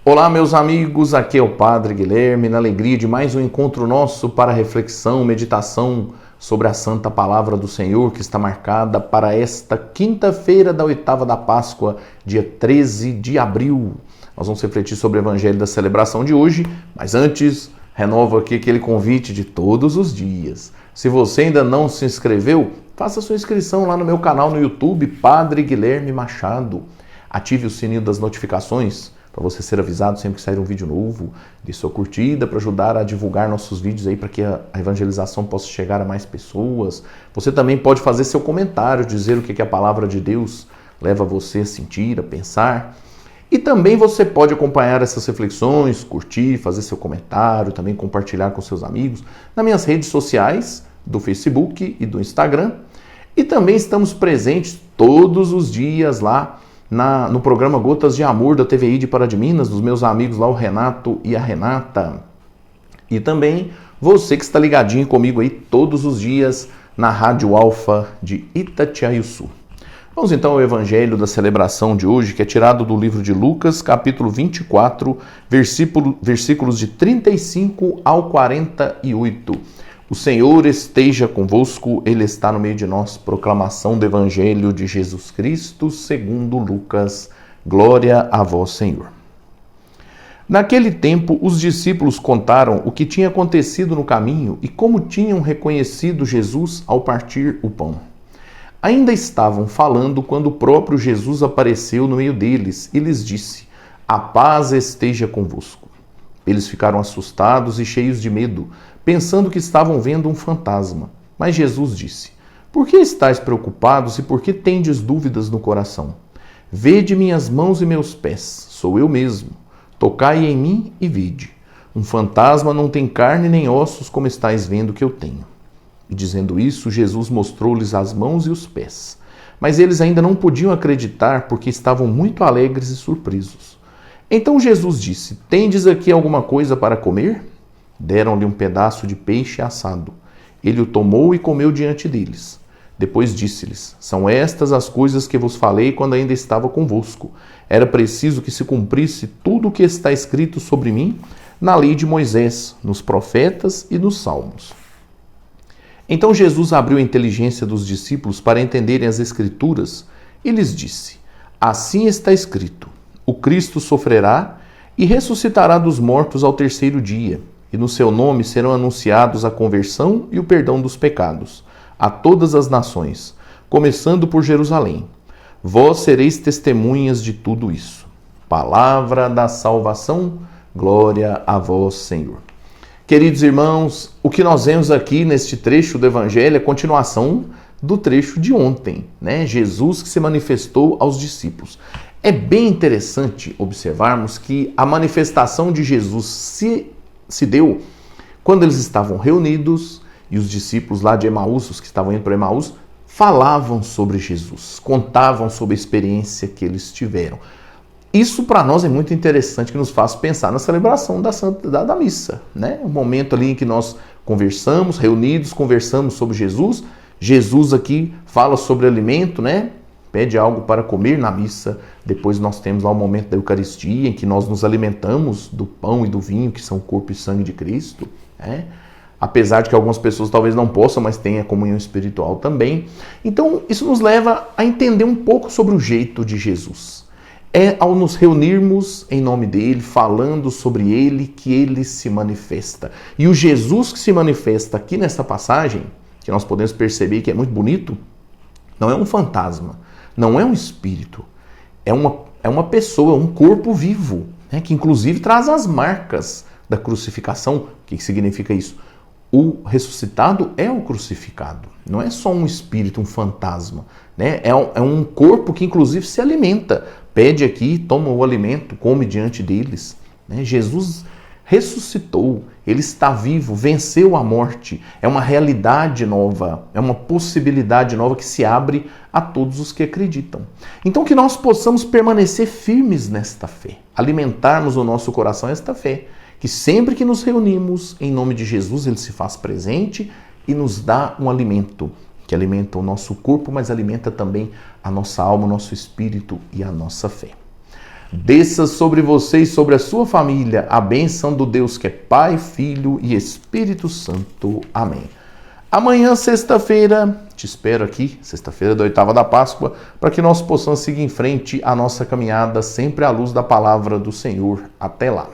Olá, meus amigos, aqui é o Padre Guilherme, na alegria de mais um encontro nosso para reflexão, meditação sobre a Santa Palavra do Senhor, que está marcada para esta quinta-feira da oitava da Páscoa, dia 13 de abril. Nós vamos refletir sobre o Evangelho da celebração de hoje, mas antes, renovo aqui aquele convite de todos os dias. Se você ainda não se inscreveu, faça sua inscrição lá no meu canal no YouTube, Padre Guilherme Machado. Ative o sininho das notificações para você ser avisado sempre que sair um vídeo novo. Dê sua curtida para ajudar a divulgar nossos vídeos aí para que a evangelização possa chegar a mais pessoas. Você também pode fazer seu comentário, dizer o que a palavra de Deus leva você a sentir, a pensar. E também você pode acompanhar essas reflexões, curtir, fazer seu comentário, também compartilhar com seus amigos nas minhas redes sociais, do Facebook e do Instagram. E também estamos presentes todos os dias lá no programa Gotas de Amor da TVI de Pará de Minas, dos meus amigos lá, o Renato e a Renata. E também você que está ligadinho comigo aí todos os dias na Rádio Alfa de Itatiaiuçu. Vamos então ao Evangelho da celebração de hoje, que é tirado do livro de Lucas, capítulo 24, versículos de 35 ao 48. O Senhor esteja convosco, Ele está no meio de nós. Proclamação do Evangelho de Jesus Cristo, segundo Lucas. Glória a vós, Senhor. Naquele tempo, os discípulos contaram o que tinha acontecido no caminho e como tinham reconhecido Jesus ao partir o pão. Ainda estavam falando quando o próprio Jesus apareceu no meio deles e lhes disse: "A paz esteja convosco." Eles ficaram assustados e cheios de medo, pensando que estavam vendo um fantasma. Mas Jesus disse: "Por que estáis preocupados e por que tendes dúvidas no coração? Vede minhas mãos e meus pés, sou eu mesmo. Tocai em mim e vede. Um fantasma não tem carne nem ossos, como estáis vendo que eu tenho." E dizendo isso, Jesus mostrou-lhes as mãos e os pés. Mas eles ainda não podiam acreditar, porque estavam muito alegres e surpresos. Então Jesus disse: "Tendes aqui alguma coisa para comer?" Deram-lhe um pedaço de peixe assado. Ele o tomou e comeu diante deles. Depois disse-lhes: "São estas as coisas que vos falei quando ainda estava convosco. Era preciso que se cumprisse tudo o que está escrito sobre mim na lei de Moisés, nos profetas e nos salmos." Então Jesus abriu a inteligência dos discípulos para entenderem as Escrituras e lhes disse: "Assim está escrito: o Cristo sofrerá e ressuscitará dos mortos ao terceiro dia, e no seu nome serão anunciados a conversão e o perdão dos pecados a todas as nações, começando por Jerusalém. Vós sereis testemunhas de tudo isso." Palavra da salvação, glória a vós, Senhor. Queridos irmãos, o que nós vemos aqui neste trecho do Evangelho é a continuação do trecho de ontem, né? Jesus que se manifestou aos discípulos. É bem interessante observarmos que a manifestação de Jesus se deu quando eles estavam reunidos e os discípulos lá de Emaús, os que estavam indo para Emaús, falavam sobre Jesus, contavam sobre a experiência que eles tiveram. Isso para nós é muito interessante, que nos faz pensar na celebração da missa, né? Um momento ali em que nós conversamos, reunidos, conversamos sobre Jesus. Jesus aqui fala sobre alimento, né? Pede algo para comer na missa. Depois nós temos lá o momento da Eucaristia, em que nós nos alimentamos do pão e do vinho, que são o corpo e sangue de Cristo, né? Apesar de que algumas pessoas talvez não possam, mas têm a comunhão espiritual também. Então, isso nos leva a entender um pouco sobre o jeito de Jesus. É ao nos reunirmos em nome dele, falando sobre ele, que ele se manifesta. E o Jesus que se manifesta aqui nessa passagem, que nós podemos perceber que é muito bonito, não é um fantasma, não é um espírito, é uma pessoa, um corpo vivo, né, que inclusive traz as marcas da crucificação. O que significa isso? O ressuscitado é o crucificado, não é só um espírito, um fantasma, né? É um corpo que inclusive se alimenta, pede aqui, toma o alimento, come diante deles, né? Jesus ressuscitou, ele está vivo, venceu a morte, é uma realidade nova, é uma possibilidade nova que se abre a todos os que acreditam. Então que nós possamos permanecer firmes nesta fé, alimentarmos o nosso coração esta fé, que sempre que nos reunimos em nome de Jesus, ele se faz presente e nos dá um alimento, que alimenta o nosso corpo, mas alimenta também a nossa alma, o nosso espírito e a nossa fé. Desça sobre você e sobre a sua família a bênção do Deus que é Pai, Filho e Espírito Santo. Amém. Amanhã, sexta-feira, te espero aqui, sexta-feira da oitava da Páscoa, para que nós possamos seguir em frente a nossa caminhada sempre à luz da palavra do Senhor. Até lá.